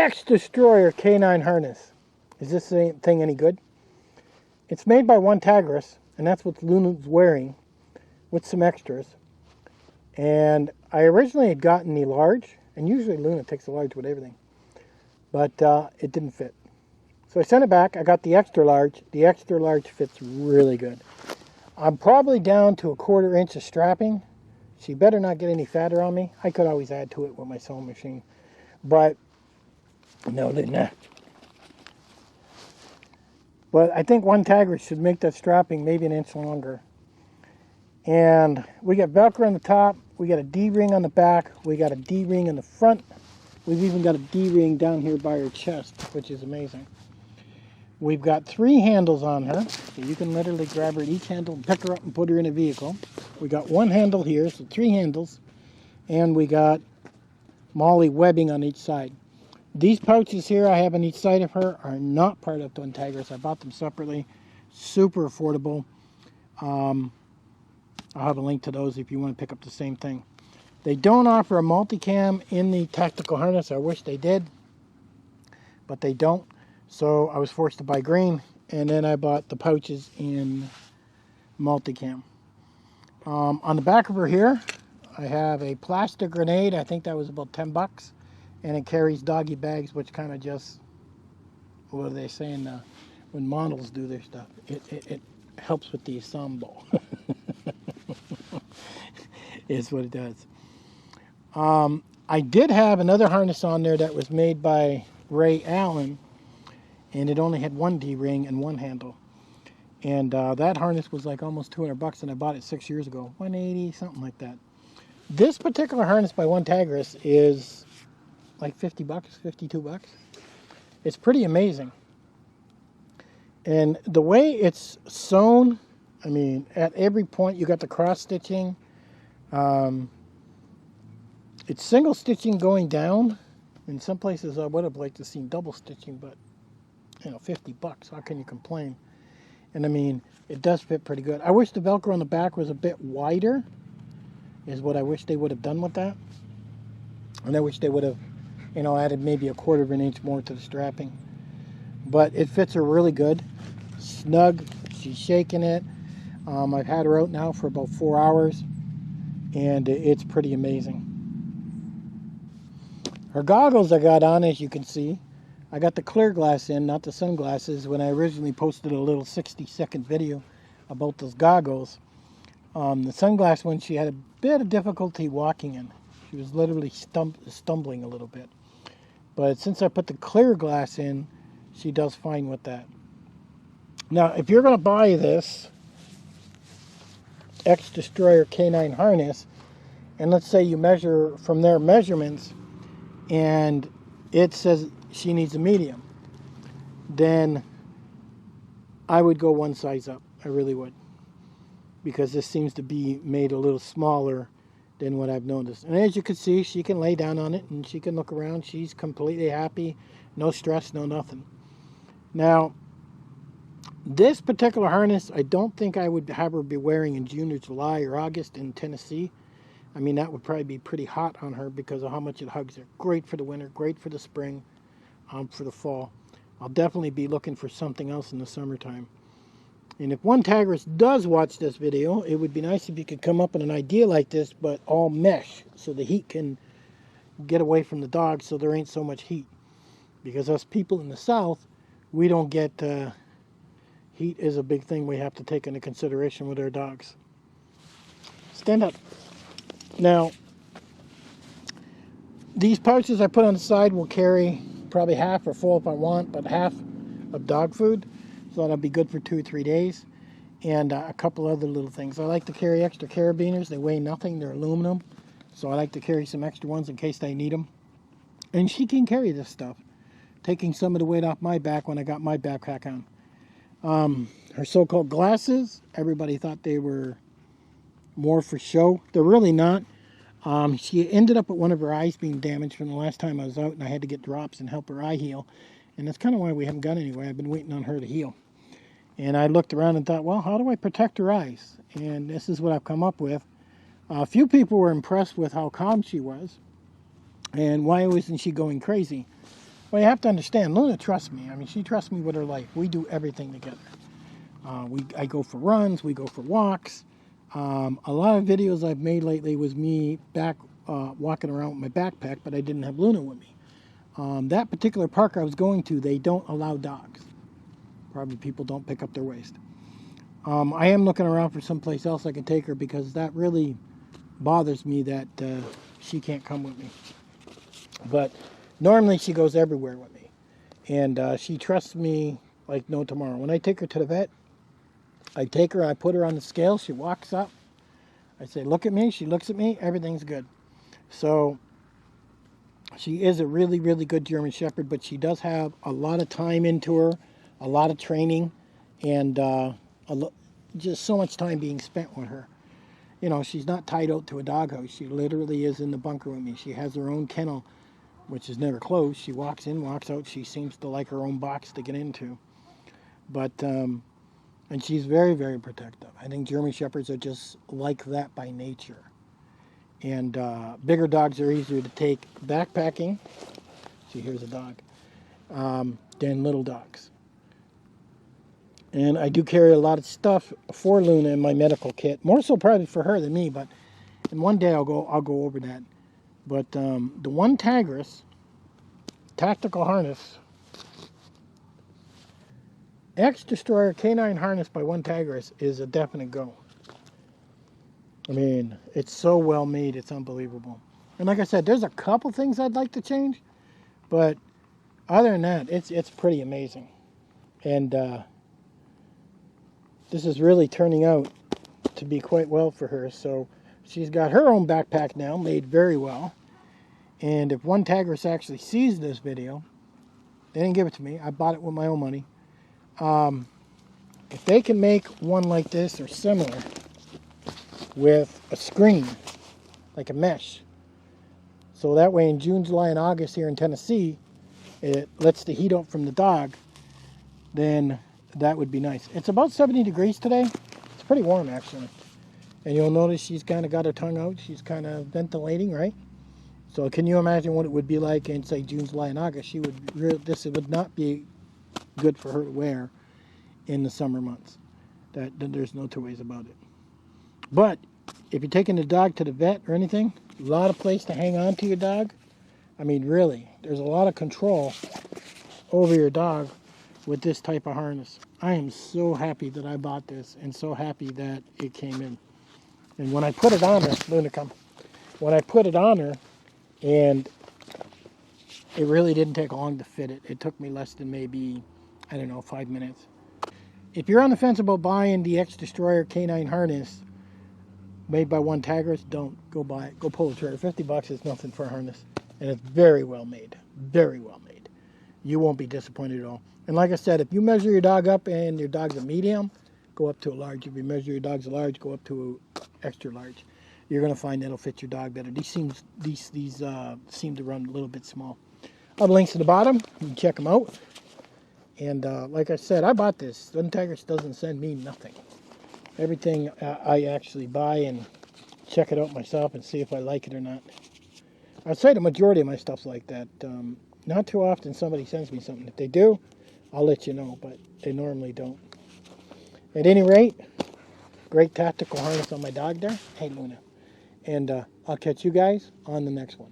X-Destroyer K9 harness. Is this thing any good? It's made by OneTigris, and that's what Luna's wearing, with some extras. And I originally had gotten the large, and usually Luna takes the large with everything, but it didn't fit. So I sent it back. I got the extra large. The extra large fits really good. I'm probably down to 1/4 inch of strapping. She better not get any fatter on me. I could always add to it with my sewing machine, but no, they're not. But I think OneTigris should make that strapping maybe 1 inch longer. And we got Velcro on the top. We got a D-ring on the back. We got a D-ring in the front. We've even got a D-ring down here by her chest, which is amazing. We've got 3 handles on her, so you can literally grab her at each handle and pick her up and put her in a vehicle. We got 1 handle here, so 3 handles. And we got Molly webbing on each side. These pouches here I have on each side of her are not part of OneTigris. I bought them separately. Super affordable. I'll have a link to those if you want to pick up the same thing. They don't offer a multicam in the tactical harness. I wish they did, but they don't. So I was forced to buy green, and then I bought the pouches in multicam. On the back of her here, I have a plastic grenade. I think that was about 10 bucks. And it carries doggy bags, which kind of just, what are they saying, when models do their stuff, it helps with the ensemble. Is what it does. I did have another harness on there that was made by Ray Allen, and it only had 1 D-ring and 1 handle. And that harness was like almost 200 bucks, and I bought it 6 years ago. 180, something like that. This particular harness by OneTigris is like 50 bucks, 52 bucks. It's pretty amazing. And the way it's sewn, I mean, at every point you got the cross stitching. It's single stitching going down. In some places I would have liked to see double stitching, but you know, 50 bucks, how can you complain? And I mean, it does fit pretty good. I wish the Velcro on the back was a bit wider, is what I wish they would have done with that. And I wish they would have, you know, added maybe 1/4 inch more to the strapping. But it fits her really good. Snug. She's shaking it. I've had her out now for about 4 hours, and it's pretty amazing. Her goggles I got on, as you can see. I got the clear glass in, not the sunglasses, when I originally posted a little 60-second video about those goggles. The sunglass one, she had a bit of difficulty walking in. She was literally stumbling a little bit. But since I put the clear glass in, she does fine with that. Now, if you're going to buy this X-Destroyer K9 harness, and let's say you measure from their measurements, and it says she needs a medium, then I would go 1 size up. I really would. Because this seems to be made a little smaller than what I've noticed. And as you can see, she can lay down on it and she can look around. She's completely happy. No stress, no nothing. Now, this particular harness, I don't think I would have her be wearing in June or July or August in Tennessee. I mean, that would probably be pretty hot on her because of how much it hugs her. Great for the winter, great for the spring, for the fall. I'll definitely be looking for something else in the summertime. And if OneTigris does watch this video, it would be nice if you could come up with an idea like this, but all mesh, so the heat can get away from the dogs so there ain't so much heat. Because us people in the south, we don't get, heat is a big thing we have to take into consideration with our dogs. Stand up. Now, these pouches I put on the side will carry probably half or full if I want, but half of dog food. So that'll be good for 2 or 3 days. And a couple other little things. I like to carry extra carabiners. They weigh nothing. They're aluminum. So I like to carry some extra ones in case they need them. And she can carry this stuff, taking some of the weight off my back when I got my backpack on. Her so-called glasses, everybody thought they were more for show. They're really not. She ended up with one of her eyes being damaged from the last time I was out, and I had to get drops and help her eye heal. And that's kind of why we haven't gone anywhere. I've been waiting on her to heal. And I looked around and thought, well, how do I protect her eyes? And this is what I've come up with. A few people were impressed with how calm she was. And why wasn't she going crazy? Well, you have to understand, Luna trusts me. I mean, she trusts me with her life. We do everything together. I go for runs, we go for walks. A lot of videos I've made lately was me walking around with my backpack, but I didn't have Luna with me. That particular park I was going to, they don't allow dogs. Probably people don't pick up their waste. I am looking around for someplace else I can take her because that really bothers me that she can't come with me. But normally she goes everywhere with me. And she trusts me like no tomorrow. When I take her to the vet, I take her, I put her on the scale, she walks up. I say, look at me, she looks at me, everything's good. So she is a really, really good German Shepherd, but she does have a lot of time into her, a lot of training, and just so much time being spent with her. You know, she's not tied out to a doghouse. She literally is in the bunker with me. She has her own kennel, which is never closed. She walks in, walks out. She seems to like her own box to get into. But, and she's very, very protective. I think German Shepherds are just like that by nature. And bigger dogs are easier to take backpacking. See, here's a dog. Than little dogs. And I do carry a lot of stuff for Luna in my medical kit. More so probably for her than me, but and one day I'll go over that. But the OneTigris tactical harness, X Destroyer Canine harness by OneTigris is a definite go. I mean, it's so well made, it's unbelievable. And like I said, there's a couple things I'd like to change, but other than that, it's pretty amazing. And this is really turning out to be quite well for her. So she's got her own backpack now, made very well. And if OneTigris actually sees this video, they didn't give it to me. I bought it with my own money. If they can make one like this or similar with a screen, like a mesh, so that way in June, July, and August here in Tennessee, it lets the heat out from the dog, then that would be nice. It's about 70 degrees today. It's pretty warm, actually. And you'll notice she's kind of got her tongue out. She's kind of ventilating, right? So can you imagine what it would be like in, say, June, July, and August? This would not be good for her to wear in the summer months. There's no two ways about it. But if you're taking the dog to the vet or anything, a lot of place to hang on to your dog. I mean, really, there's a lot of control over your dog with this type of harness. I am so happy that I bought this and so happy that it came in. And when I put it on her, Luna, come. When I put it on her, and it really didn't take long to fit it. It took me less than maybe, I don't know, 5 minutes. If you're on the fence about buying the X Destroyer Canine harness made by OneTigris, don't go buy it. Go pull the trigger. $50 is nothing for a harness. And it's very well made. Very well made. You won't be disappointed at all. And like I said, if you measure your dog up and your dog's a medium, go up to a large. If you measure your dog's a large, go up to a extra large. You're going to find that'll fit your dog better. These seem to run a little bit small. I'll have links to the bottom. You can check them out. And like I said, I bought this. OneTigris doesn't send me nothing. Everything I actually buy and check it out myself and see if I like it or not. I'd say the majority of my stuff's like that. Not too often somebody sends me something. If they do, I'll let you know, but they normally don't. At any rate, great tactical harness on my dog there. Hey, Luna. And I'll catch you guys on the next one.